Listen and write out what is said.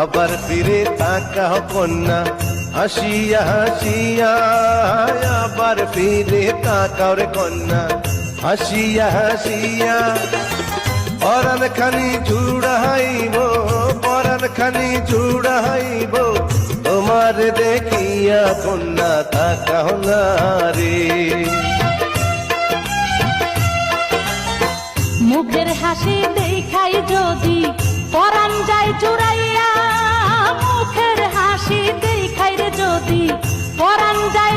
আবার ফিরে তাকাও কন্যা হাসিয়া হাসিয়া, আবার ফিরে তাকাও রে কন্যা হাসিয়া হাসিয়া। পরাণ খানি জুড়াইব, পরাণ খানি জুড়াইব, তোমার দেখিয়া কন্যা তাকাও না রে। মুখের হাসি দেখাই যদি পরাণ যায় জুড়াইয়া, মুখের হাসি দেখাই রে যদি পরাণ যায়